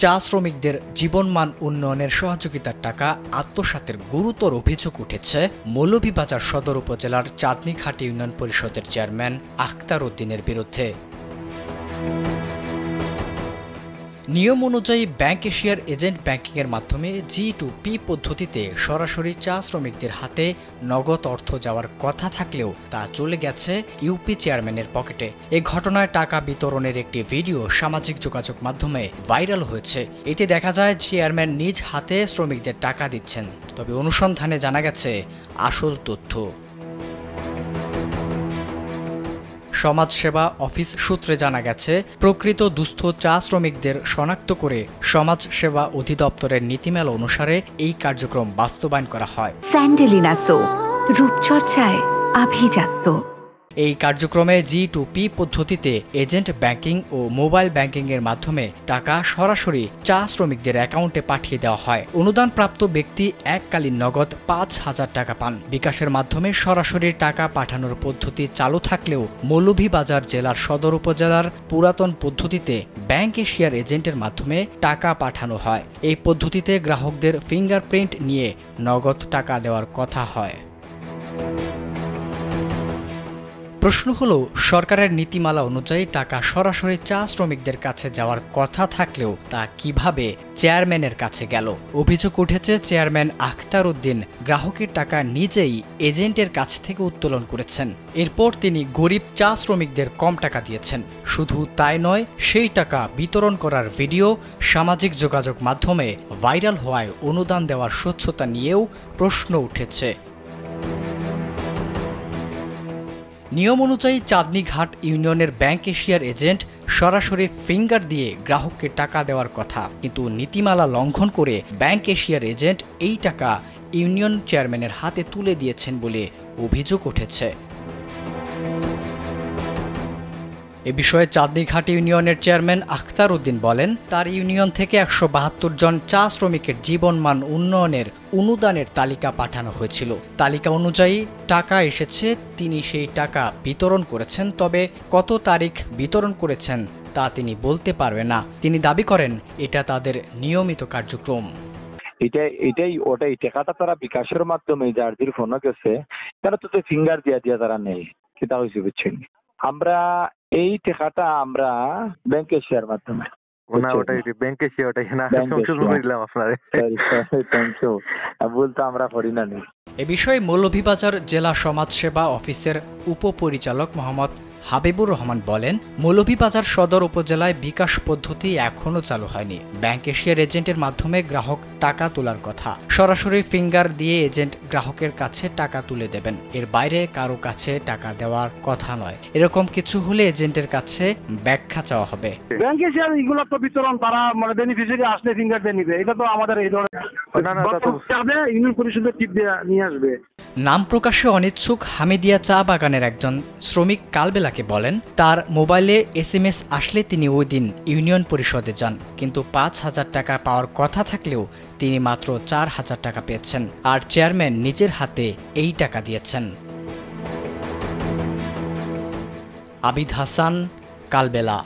চা শ্রমিকদের জীবনমান উন্নয়নের সহযোগিতার টাকা আত্মসাতের গুরুতর অভিযোগ উঠেছে মৌলভীবাজার সদর উপজেলার চাঁদনীঘাট ইউনিয়ন পরিষদের চেয়ারম্যান আখতার উদ্দিনের বিরুদ্ধে। নিয়ম অনুযায়ী ব্যাংক এশিয়ার এজেন্ট ব্যাংকিংয়ের মাধ্যমে G2P পদ্ধতিতে সরাসরি চা শ্রমিকদের হাতে নগদ অর্থ যাওয়ার কথা থাকলেও তা চলে গেছে ইউপি চেয়ারম্যানের পকেটে। এ ঘটনায় টাকা বিতরণের একটি ভিডিও সামাজিক যোগাযোগ মাধ্যমে ভাইরাল হয়েছে। এতে দেখা যায় চেয়ারম্যান নিজ হাতে শ্রমিকদের টাকা দিচ্ছেন, তবে অনুসন্ধানে জানা গেছে আসল তথ্য। সমাজসেবা অফিস সূত্রে জানা গেছে, প্রকৃত দুস্থ চা শ্রমিকদের শনাক্ত করে সমাজ সেবা অধিদপ্তরের নীতিমালা অনুসারে এই কার্যক্রম বাস্তবায়ন করা হয়। স্যান্ডেলিনা সো, রূপচর্চায় আভিজাত্য। এই কার্যক্রমে G2P পদ্ধতিতে এজেন্ট ব্যাংকিং ও মোবাইল ব্যাংকিং এর মাধ্যমে টাকা সরাসরি চা শ্রমিকদের অ্যাকাউন্টে পাঠিয়ে দেওয়া হয়। অনুদানপ্রাপ্ত ব্যক্তি এককালীন নগদ ৫,০০০ টাকা পান। বিকাশের মাধ্যমে সরাসরি টাকা পাঠানোর পদ্ধতি চালু থাকলেও মৌলভীবাজার জেলার সদর উপজেলার পুরাতন পদ্ধতিতে ব্যাংক এশিয়ার এজেন্টের মাধ্যমে টাকা পাঠানো হয়। এই পদ্ধতিতে গ্রাহকদের ফিঙ্গারপ্রিন্ট নিয়ে নগদ টাকা দেওয়ার কথা হয়। প্রশ্ন হলো, সরকারের নীতিমালা অনুযায়ী টাকা সরাসরি চা শ্রমিকদের কাছে যাওয়ার কথা থাকলেও তা কিভাবে চেয়ারম্যানের কাছে গেল? অভিযোগ উঠেছে চেয়ারম্যান আখতার উদ্দিন গ্রাহকের টাকা নিজেই এজেন্টের কাছ থেকে উত্তোলন করেছেন। এরপর তিনি গরিব চা শ্রমিকদের কম টাকা দিয়েছেন। শুধু তাই নয়, সেই টাকা বিতরণ করার ভিডিও সামাজিক যোগাযোগ মাধ্যমে ভাইরাল হওয়ায় অনুদান দেওয়ার স্বচ্ছতা নিয়েও প্রশ্ন উঠেছে। নিয়ম অনুযায়ী চাঁদনীঘাট ইউনিয়নের ব্যাংক এশিয়ার এজেন্ট সরাসরি ফিঙ্গার দিয়ে গ্রাহককে টাকা দেওয়ার কথা, কিন্তু নীতিমালা লঙ্ঘন করে ব্যাংক এশিয়ার এজেন্ট এই টাকা ইউনিয়ন চেয়ারম্যানের হাতে তুলে দিয়েছেন বলে অভিযোগ উঠেছে। এ বিষয়ে চাঁদনীঘাট ইউনিয়নের চেয়ারম্যান আখতার উদ্দিন বলেন, তার ইউনিয়ন থেকে ১৭২ জন চা শ্রমিকের জীবনমান উন্নয়নের অনুদানের তালিকা পাঠানো হয়েছিল। তালিকা অনুযায়ী টাকা এসেছে, তিনি সেই টাকা বিতরণ করেছেন, তবে কত তারিখ বিতরণ করেছেন তা তিনি বলতে পারবেন না। তিনি দাবি করেন এটা তাদের নিয়মিত কার্যক্রম। ওটাই টাকাটা তারা বিকাশের মাধ্যমে যার ফোন গেছে তারা তো ফিঙ্গার দিয়া তারা নেই, সেটা হয়েছে বুঝছেন। আমরা এই টাকাটা আমরা ব্যাংক এশিয়ার মাধ্যমে আমরা করি না। এ বিষয়ে মৌলভীবাজার জেলা সমাজসেবা অফিসের উপপরিচালক মোহাম্মদ হাবিবুর রহমান বলেন, মৌলভীবাজার সদর উপজেলায় বিকাশ পদ্ধতি এখনও চালু হয়নি। ব্যাংক এশিয়ার এজেন্টের মাধ্যমে গ্রাহক টাকা তোলার কথা। সরাসরি ফিঙ্গার দিয়ে এজেন্ট গ্রাহকের কাছে টাকা তুলে দেবেন, এর বাইরে কারো কাছে টাকা দেওয়ার কথা নয়। এরকম কিছু হলে এজেন্টের কাছে ব্যাখ্যা চাওয়া হবে। ব্যাংক এশিয়ার এগুলো তো বিতরণ তারা বেনিফিশিয়ারি আসলে ফিঙ্গার দিয়ে নিবে, এটা তো আমাদের এই ধরনের ইউনিয়ন পরিষদের টিপ দিয়ে নিয়ে আসবে। নাম প্রকাশে অনিচ্ছুক হামিদিয়া চা বাগানের একজন শ্রমিক কালবেলাকে বলেন, তার মোবাইলে SMS আসলে তিনি ওই দিন ইউনিয়ন পরিষদে যান, কিন্তু ৫,০০০ টাকা পাওয়ার কথা থাকলেও তিনি মাত্র ৪,০০০ টাকা পেয়েছেন, আর চেয়ারম্যান নিজের হাতে এই টাকা দিয়েছেন। আবিদ হাসান, কালবেলা।